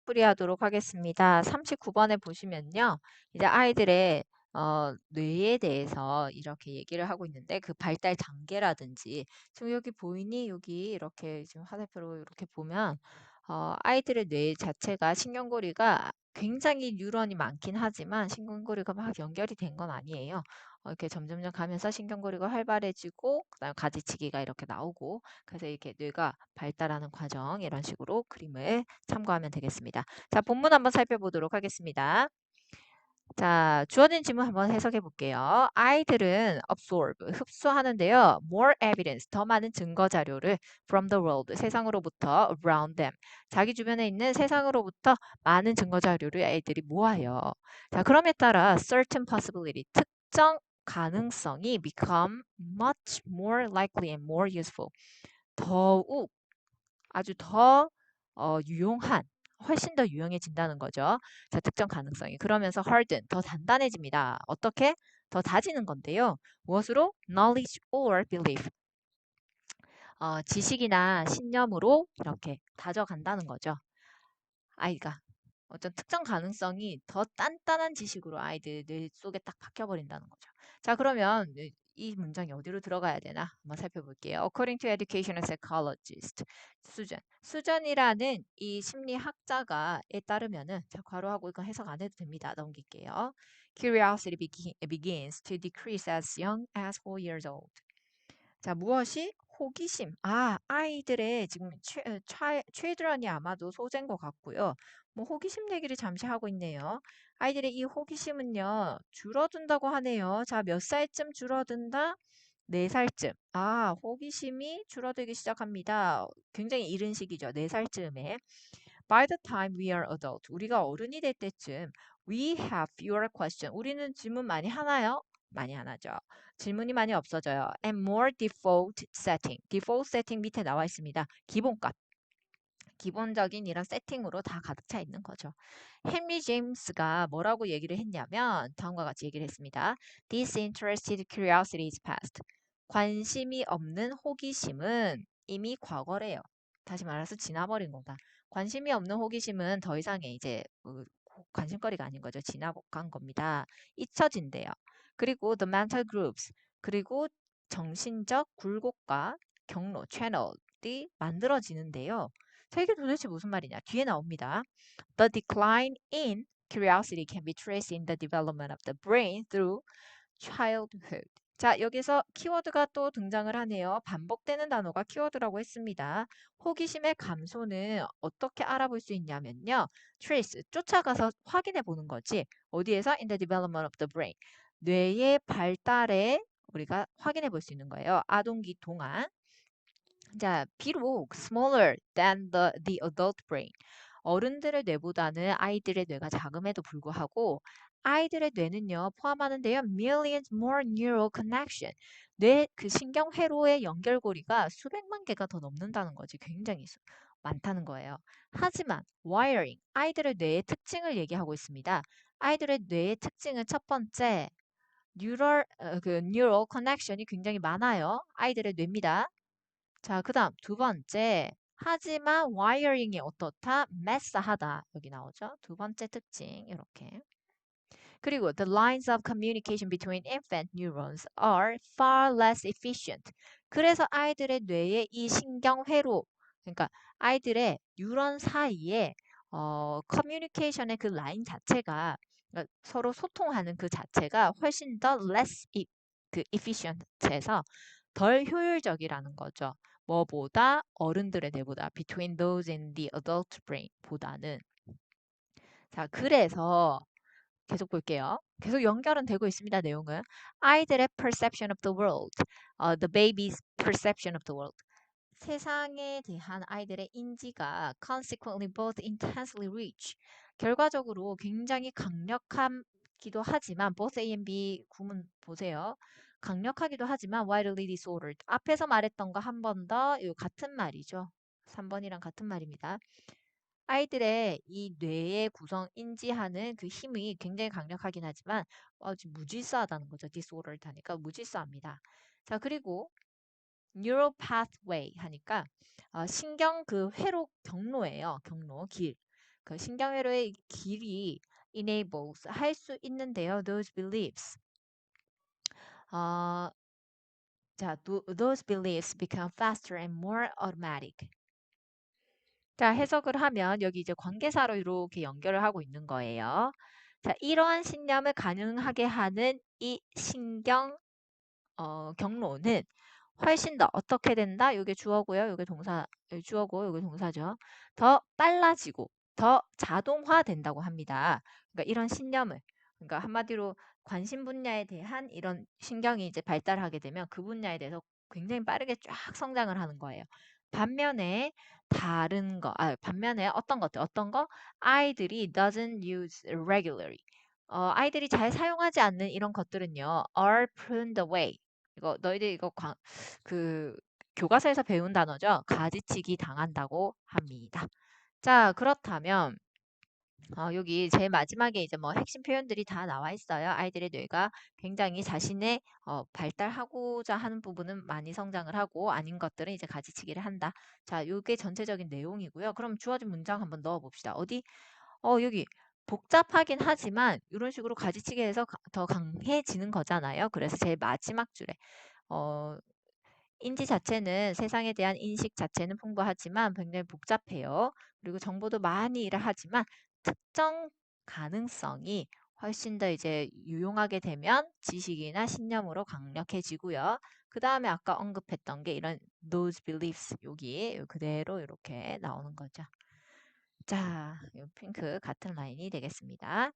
풀이하도록 하겠습니다. 39번에 보시면요. 이제 아이들의 뇌에 대해서 이렇게 얘기를 하고 있는데 그 발달 단계라든지 지금 여기 보이니? 여기 이렇게 지금 화살표로 이렇게 보면 아이들의 뇌 자체가 신경고리가 굉장히 뉴런이 많긴 하지만 신경고리가 막 연결이 된 건 아니에요. 이렇게 점점점 가면서 신경고리가 활발해지고 그다음 가지치기가 이렇게 나오고 그래서 이렇게 뇌가 발달하는 과정 이런 식으로 그림을 참고하면 되겠습니다. 자, 본문 한번 살펴보도록 하겠습니다. 자, 주어진 질문 한번 해석해 볼게요. 아이들은 absorb, 흡수하는데요. more evidence, 더 많은 증거 자료를 from the world, 세상으로부터 around them, 자기 주변에 있는 세상으로부터 많은 증거 자료를 아이들이 모아요. 자, 그럼에 따라 certain possibility, 특정 가능성이 become much more likely and more useful, 더욱 아주 더 유용한, 훨씬 더 유용해진다는 거죠. 자, 특정 가능성이. 그러면서 harden, 더 단단해집니다. 어떻게? 더 다지는 건데요. 무엇으로? knowledge or belief. 지식이나 신념으로 이렇게 다져간다는 거죠. 아이가. 어떤 특정 가능성이 더 단단한 지식으로 아이들 뇌 속에 딱 박혀버린다는 거죠. 자, 그러면 이 문장이 어디로 들어가야 되나 한번 살펴볼게요. According to educational psychologist, 수전. 수전이라는 이 심리학자가에 따르면은 자, 괄호하고 이거 해석 안 해도 됩니다. 넘길게요. Curiosity begins to decrease as young as 4 years old. 자, 무엇이? 호기심. 아이들의 지금 children이 아마도 소재인 것 같고요. 뭐 호기심 얘기를 잠시 하고 있네요. 아이들의 이 호기심은요, 줄어든다고 하네요. 자, 몇 살쯤 줄어든다? 4살쯤. 호기심이 줄어들기 시작합니다. 굉장히 이른 시기죠. 4살쯤에. By the time we are adult, 우리가 어른이 될 때쯤 we have fewer questions. 우리는 질문 많이 하나요? 많이 안 하죠. 질문이 많이 없어져요. And more default setting. default setting 밑에 나와 있습니다. 기본값. 기본적인 이런 세팅으로 다 가득 차 있는 거죠. 헨리 제임스가 뭐라고 얘기를 했냐면 다음과 같이 얘기를 했습니다. Disinterested curiosity is past. 관심이 없는 호기심은 이미 과거래요. 다시 말해서 지나버린 거다. 관심이 없는 호기심은 더 이상의 이제 관심거리가 아닌 거죠. 지나간 겁니다. 잊혀진대요. 그리고 the mental groups, 그리고 정신적 굴곡과 경로, 채널이 만들어지는데요. 자, 이게 도대체 무슨 말이냐? 뒤에 나옵니다. The decline in curiosity can be traced in the development of the brain through childhood. 자, 여기서 키워드가 또 등장을 하네요. 반복되는 단어가 키워드라고 했습니다. 호기심의 감소는 어떻게 알아볼 수 있냐면요. trace, 쫓아가서 확인해 보는 거지. 어디에서? In the development of the brain. 뇌의 발달에 우리가 확인해 볼 수 있는 거예요. 아동기 동안. 자, 비록 smaller than the adult brain. 어른들의 뇌보다는 아이들의 뇌가 작음에도 불구하고 아이들의 뇌는요, 포함하는데요, millions more neural connection. 뇌 그 신경 회로의 연결고리가 수백만 개가 더 넘는다는 거지. 굉장히 많다는 거예요. 하지만 wiring, 아이들의 뇌의 특징을 얘기하고 있습니다. 아이들의 뇌의 특징은 첫 번째, neural connection이 굉장히 많아요. 아이들의 뇌입니다. 자, 그 다음 두 번째. 하지만 와이어링이 어떻다? 매스하다. 여기 나오죠. 두 번째 특징 이렇게. 그리고 the lines of communication between infant neurons are far less efficient. 그래서 아이들의 뇌의 이 신경회로, 그러니까 아이들의 뉴런 사이에 커뮤니케이션의 그 라인 자체가 그러니까 서로 소통하는 그 자체가 훨씬 더 less 그 efficient해서 덜 효율적이라는 거죠. 뭐보다 어른들의 뇌보다 between those in the adult brain 보다는. 자, 그래서 계속 볼게요. 계속 연결은 되고 있습니다. 내용은 아이들의 perception of the world, the baby's perception of the world. 세상에 대한 아이들의 인지가 consequently both intensely rich. 결과적으로 굉장히 강력하기도 하지만 both A and B 구문 보세요. 강력하기도 하지만 widely disordered. 앞에서 말했던 거 한 번 더 같은 말이죠. 3번이랑 같은 말입니다. 아이들의 이 뇌의 구성 인지하는 그 힘이 굉장히 강력하긴 하지만 지금 무질서하다는 거죠. disordered 하니까 무질서합니다. 자, 그리고 neural pathway 하니까 신경 그 회로 경로예요. 경로, 길. 그 신경회로의 길이 enables 할 수 있는데요. those beliefs. 어, 자, those beliefs become faster and more automatic. 자, 해석을 하면 여기 이제 관계사로 이렇게 연결을 하고 있는 거예요. 자, 이러한 신념을 가능하게 하는 이 신경 경로는 훨씬 더 어떻게 된다? 이게 주어고요. 이게 동사, 주어고 이게 동사죠. 더 빨라지고 더 자동화된다고 합니다. 그러니까 이런 신념을, 그러니까 한마디로 관심 분야에 대한 이런 신경이 이제 발달하게 되면 그 분야에 대해서 굉장히 빠르게 쫙 성장을 하는 거예요. 반면에 다른 거, 반면에 어떤 것들, 어떤 거? 아이들이 doesn't use regularly. 아이들이 잘 사용하지 않는 이런 것들은요, are pruned away. 이거 너희들 이거 그 교과서에서 배운 단어죠. 가지치기 당한다고 합니다. 자, 그렇다면 여기 제일 마지막에 이제 뭐 핵심 표현들이 다 나와 있어요. 아이들의 뇌가 굉장히 자신의 발달하고자 하는 부분은 많이 성장을 하고 아닌 것들은 이제 가지치기를 한다. 자, 이게 전체적인 내용이고요. 그럼 주어진 문장 한번 넣어 봅시다. 어디? 여기 복잡하긴 하지만 이런 식으로 가지치기해서 더 강해지는 거잖아요. 그래서 제일 마지막 줄에 어, 인지 자체는 세상에 대한 인식 자체는 풍부하지만 굉장히 복잡해요. 그리고 정보도 많이 일을 하지만 특정 가능성이 훨씬 더 이제 유용하게 되면 지식이나 신념으로 강력해지고요. 그 다음에 아까 언급했던 게 이런 those beliefs 여기 그대로 이렇게 나오는 거죠. 자, 이 핑크 같은 라인이 되겠습니다.